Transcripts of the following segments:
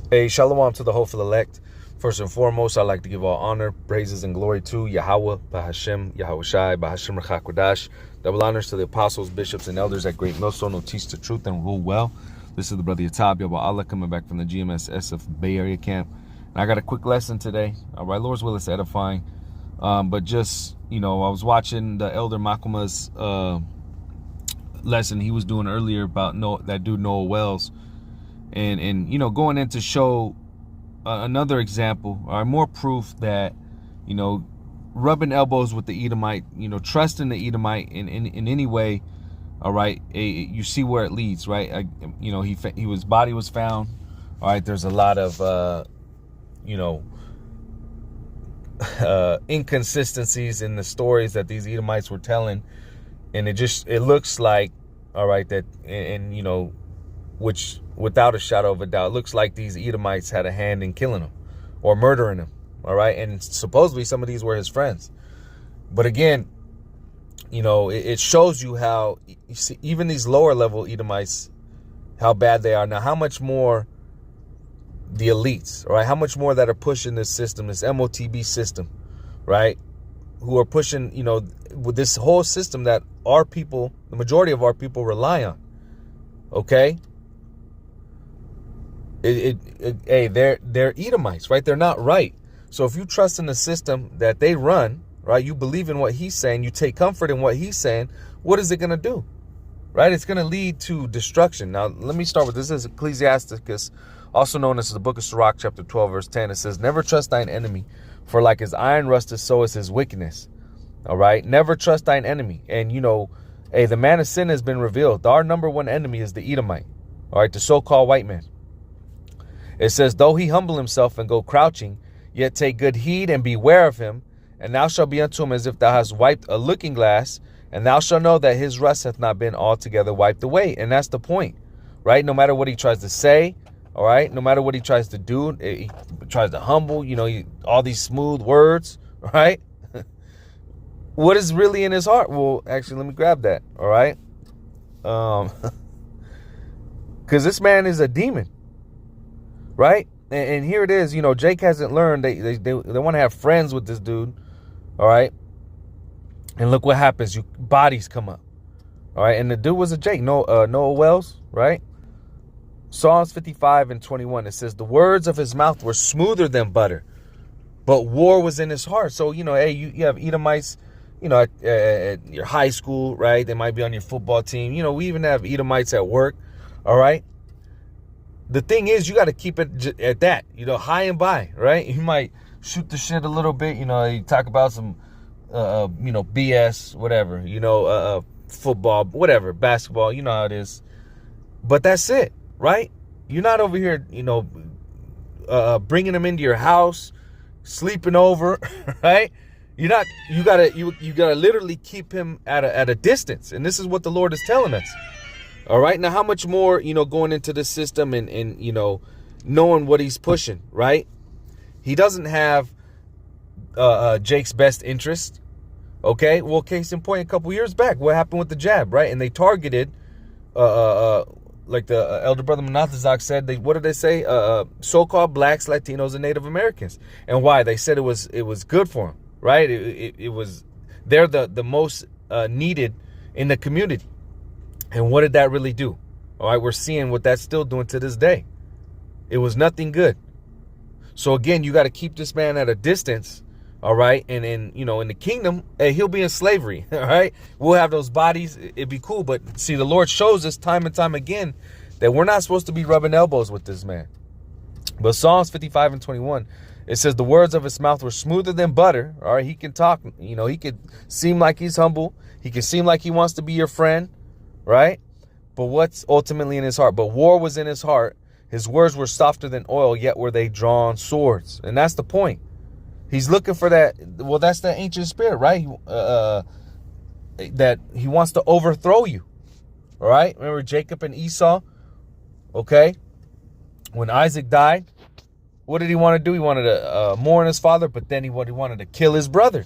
Hey, shalom to the hopeful elect. First and foremost, I'd like to give all honor, praises, and glory to Yahweh, Bahashem, Yahweh Shai, Bahashem Rechakodash. Double honors to the apostles, bishops, and elders at Great Millstone who teach the truth and rule well. This is the brother Yatab Yahweh Allah coming back from the GMS SF Bay Area camp. And I got a quick lesson today. All right, Lord's will is edifying. But just, I was watching the Elder Makuma's lesson he was doing earlier about that dude Noah Wells. And going in to show another example or more proof that, rubbing elbows with the Edomite, trusting the Edomite in any way, all right, you see where it leads, right? His body was found, all right, there's a lot of, inconsistencies in the stories that these Edomites were telling, and it looks like, all right, that, which without a shadow of a doubt, looks like these Edomites had a hand in killing him or murdering him, all right? And supposedly some of these were his friends. But again, it shows you how, you see, even these lower level Edomites, how bad they are. Now, how much more the elites, all right? How much more that are pushing this system, this MOTB system, right? Who are pushing, with this whole system that our people, the majority of our people rely on, okay? Hey, they're Edomites, right? They're not right. So if you trust in the system that they run, right, you believe in what he's saying, you take comfort in what he's saying, what is it going to do? Right? It's going to lead to destruction. Now, let me start with this. This is Ecclesiasticus, also known as the book of Sirach, chapter 12, verse 10. It says, never trust thine enemy, for like his iron rusteth, so is his wickedness. All right? Never trust thine enemy. And, hey, the man of sin has been revealed. Our number one enemy is the Edomite. All right? The so-called white man. It says, though he humble himself and go crouching, yet take good heed and beware of him. And thou shalt be unto him as if thou hast wiped a looking glass, and thou shalt know that his rust hath not been altogether wiped away. And that's the point, right? No matter what he tries to say, all right? No matter what he tries to do, he tries to humble, all these smooth words, right? What is really in his heart? Well, actually, let me grab that, all right? Because this man is a demon. Right? And here it is, Jake hasn't learned. They want to have friends with this dude. All right. And look what happens. Bodies come up. All right. And the dude was a Jake, Noah Wells, right? Psalms 55 and 21. It says, the words of his mouth were smoother than butter, but war was in his heart. So, hey, you have Edomites, at your high school, right? They might be on your football team. We even have Edomites at work. All right. The thing is, you got to keep it at that, high and by, right? You might shoot the shit a little bit, you talk about some, BS, whatever, football, whatever, basketball, you know how it is. But that's it, right? You're not over here, bringing them into your house, sleeping over, right? You gotta literally keep him at a distance. And this is what the Lord is telling us. All right. Now, how much more, going into the system and knowing what he's pushing, right? He doesn't have Jake's best interest. OK, well, case in point, a couple years back, what happened with the jab, right? And they targeted like the elder brother Manathazak said, what did they say? So-called blacks, Latinos, and Native Americans. And why? They said it was good for them. Right. It was they're the most needed in the community. And what did that really do? All right, we're seeing what that's still doing to this day. It was nothing good. So again, you got to keep this man at a distance, all right? And in the kingdom, hey, he'll be in slavery, all right? We'll have those bodies. It'd be cool. But see, the Lord shows us time and time again that we're not supposed to be rubbing elbows with this man. But Psalms 55 and 21, it says the words of his mouth were smoother than butter, all right? He can talk, he could seem like he's humble. He can seem like he wants to be your friend. Right? But what's ultimately in his heart? But war was in his heart. His words were softer than oil, yet were they drawn swords. And that's the point. He's looking for that. Well, that's the ancient spirit, right? That he wants to overthrow you. All right? Remember Jacob and Esau? Okay? When Isaac died, what did he want to do? He wanted to mourn his father, but then he wanted to kill his brother.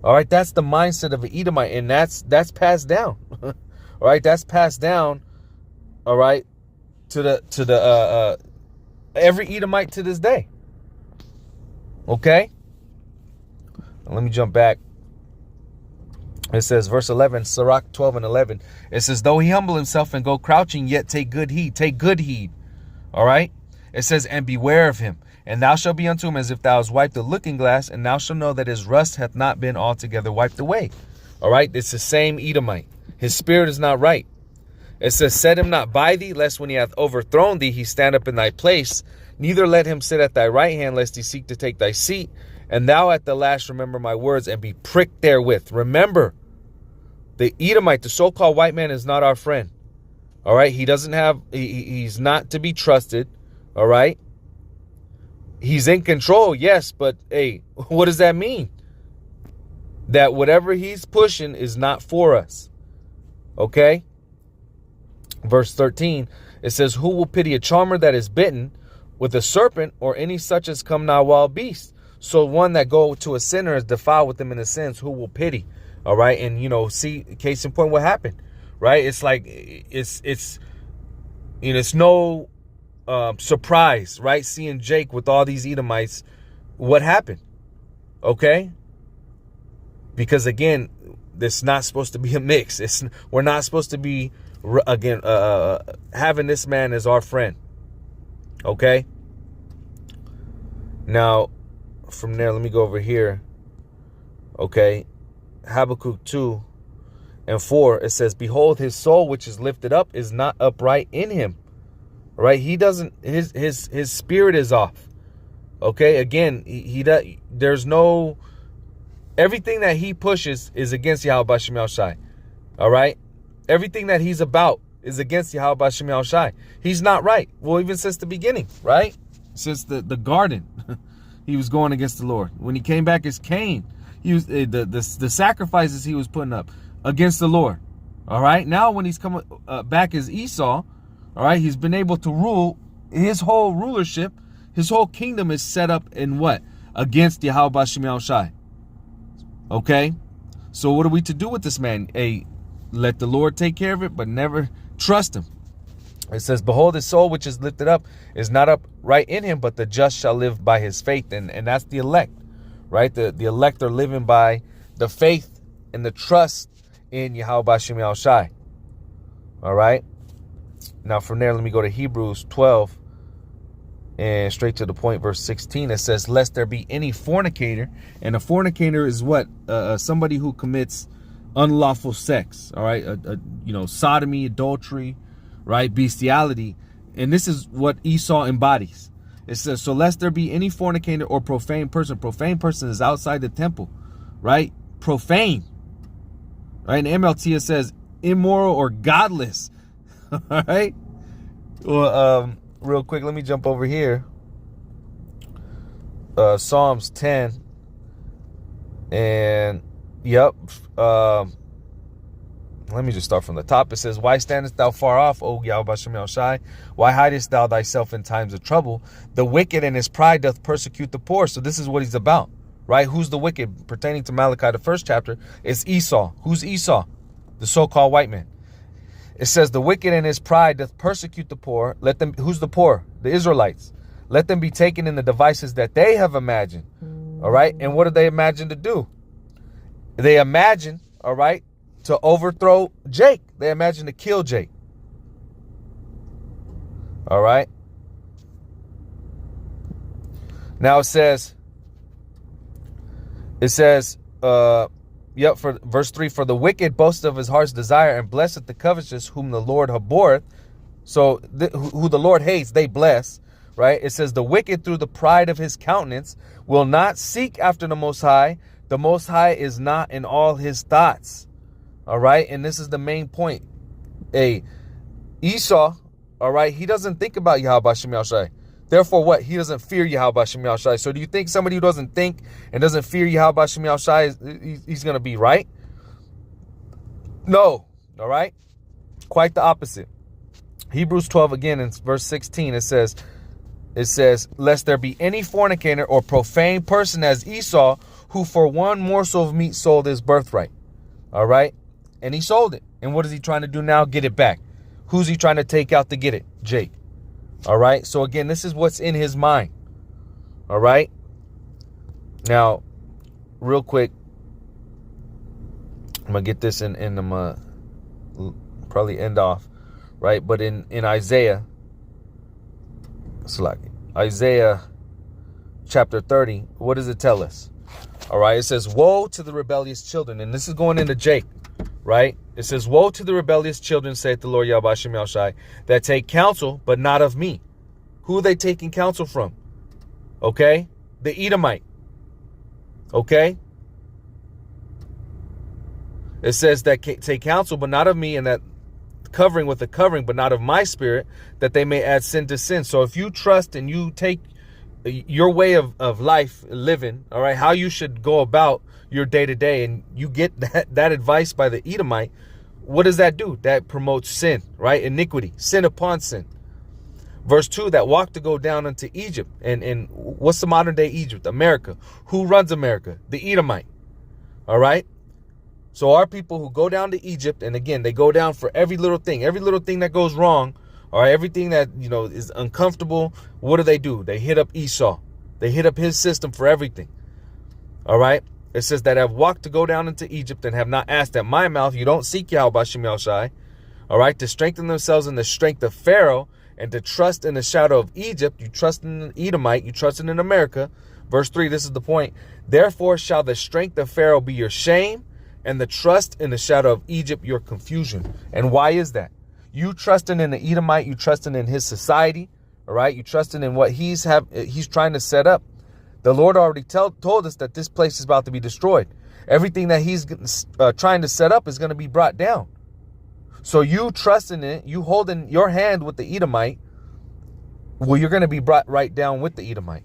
All right, that's the mindset of an Edomite, and that's passed down. All right, that's passed down. All right, to the every Edomite to this day. Okay? Let me jump back. It says, verse 11, Sirach 12 and 11. It says, though he humble himself and go crouching, yet take good heed. Take good heed. All right? It says, and beware of him. And thou shalt be unto him as if thou hast wiped the looking glass, and thou shalt know that his rust hath not been altogether wiped away. All right? It's the same Edomite. His spirit is not right. It says, set him not by thee, lest when he hath overthrown thee, he stand up in thy place. Neither let him sit at thy right hand, lest he seek to take thy seat. And thou at the last remember my words, and be pricked therewith. Remember, the Edomite, the so-called white man, is not our friend. All right? He doesn't have, he's not to be trusted. All right? He's in control, yes, but hey, what does that mean? That whatever he's pushing is not for us. Okay? Verse 13, it says, who will pity a charmer that is bitten with a serpent, or any such as come now wild beasts? So one that go to a sinner is defiled with them in a sense, who will pity? All right. And, you know, see, case in point, what happened, right? It's like, it's you know, it's no surprise, right? Seeing Jake with all these Edomites, what happened? Okay. Because again, it's not supposed to be a mix. We're not supposed to be, again, having this man as our friend. Okay. Now, from there, let me go over here. Okay. Habakkuk 2 and 4, it says, behold, his soul which is lifted up is not upright in him. Right? He doesn't, his spirit is off. Okay. Again, he does, there's no, everything that he pushes is against Yahweh Shem Shai. All right. Everything that he's about is against Yahweh Shem Shai. He's not right. Well, even since the beginning, right? Since the garden. He was going against the Lord. When he came back as Cain, he was the sacrifices he was putting up against the Lord. All right. Now when he's coming back as Esau, all right, he's been able to rule. His whole rulership, his whole kingdom is set up in what? Against Yahweh Shem Shai. Okay. So what are we to do with this man? Let the Lord take care of it, but never trust him. It says, behold, his soul which is lifted up is not upright in him, but the just shall live by his faith. And that's the elect, right? The elect are living by the faith and the trust in Yahweh Shem Shai. All right. Now from there, let me go to Hebrews 12 and straight to the point, verse 16. It says, lest there be any fornicator. And a fornicator is what? Somebody who commits unlawful sex. All right. You know, sodomy, adultery, right? Bestiality. And this is what Esau embodies. It says, so lest there be any fornicator or profane person. Profane person is outside the temple, right? Profane. Right? In MLT, it says immoral or godless. All right. Well, real quick, let me jump over here. Psalms 10. And, yep. Let me just start from the top. It says, why standest thou far off, O Yahweh Shem Shai? Why hidest thou thyself in times of trouble? The wicked in his pride doth persecute the poor. So this is what he's about, right? Who's the wicked? Pertaining to Malachi, the first chapter, is Esau. Who's Esau? The so-called white man. It says, the wicked in his pride doth persecute the poor. Let them, who's the poor? The Israelites. Let them be taken in the devices that they have imagined. All right. And what do they imagine to do? They imagine, all right, to overthrow Jake. They imagine to kill Jake. All right. Now it says, for verse 3, for the wicked boasts of his heart's desire, and blesseth the covetous whom the Lord abhorreth. So who the Lord hates, they bless, right? It says, the wicked through the pride of his countenance will not seek after the Most High. The Most High is not in all his thoughts. All right. And this is the main point. Esau, all right, he doesn't think about Yahweh Shem Shai. Therefore, what? He doesn't fear Yahweh Shem Shai. So do you think somebody who doesn't think and doesn't fear Yahweh Shem Shai, he's going to be right? No. All right. Quite the opposite. Hebrews 12 again in verse 16, it says, lest there be any fornicator or profane person as Esau, who for one morsel of meat sold his birthright. All right. And he sold it. And what is he trying to do now? Get it back. Who's he trying to take out to get it? Jake. All right. So again, this is what's in his mind. All right. Now, real quick, I'm going to get this in I'm going to probably end off. Right. But in Isaiah, it's like Isaiah chapter 30, what does it tell us? All right. It says, woe to the rebellious children. And this is going into Jake. Right? It says, woe to the rebellious children, saith the Lord Yahweh Shem Yahushai, that take counsel, but not of me. Who are they taking counsel from? Okay? The Edomite. Okay? It says that take counsel, but not of me, and that covering with the covering, but not of my spirit, that they may add sin to sin. So if you trust and you take your way of life, living, all right, how you should go about your day-to-day, and you get that advice by the Edomite, what does that do? That promotes sin, right? Iniquity, sin upon sin. Verse 2, that walk to go down unto Egypt. And what's the modern day Egypt? America. Who runs America? The Edomite. All right? So our people who go down to Egypt, and again, they go down for every little thing that goes wrong, or everything that, is uncomfortable. What do? They hit up Esau. They hit up his system for everything. All right? It says that have walked to go down into Egypt and have not asked at my mouth. You don't seek Yahweh Shem Yahushai. All right? To strengthen themselves in the strength of Pharaoh and to trust in the shadow of Egypt. You trust in the Edomite. You trust in America. Verse 3, this is the point. Therefore shall the strength of Pharaoh be your shame, and the trust in the shadow of Egypt your confusion. And why is that? You trusting in the Edomite. You trusting in his society. All right? You trusting in what he's trying to set up. The Lord already told us that this place is about to be destroyed. Everything that he's trying to set up is going to be brought down. So you trusting it, you holding your hand with the Edomite, well, you're going to be brought right down with the Edomite.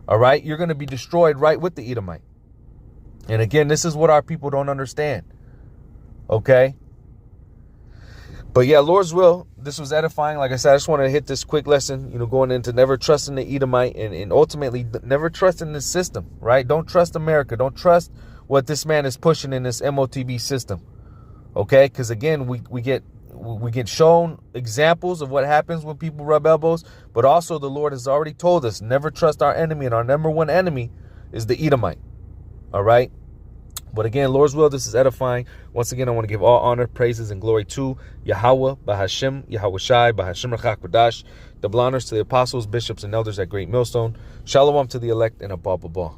All right? You're going to be destroyed right with the Edomite. And again, this is what our people don't understand. Okay? But yeah, Lord's will, this was edifying. Like I said, I just wanted to hit this quick lesson, going into never trusting the Edomite and ultimately never trusting this system, right? Don't trust America. Don't trust what this man is pushing in this MOTB system. Okay? Because again, we get shown examples of what happens when people rub elbows, but also the Lord has already told us, never trust our enemy, and our number one enemy is the Edomite. All right? But again, Lord's will, this is edifying. Once again, I want to give all honor, praises, and glory to Yahweh, Bahashem, Yahweh Shai, Bahashem Rachak Kodash. Double honors to the apostles, bishops, and elders at Great Millstone. Shalom to the elect, and Abba Baba.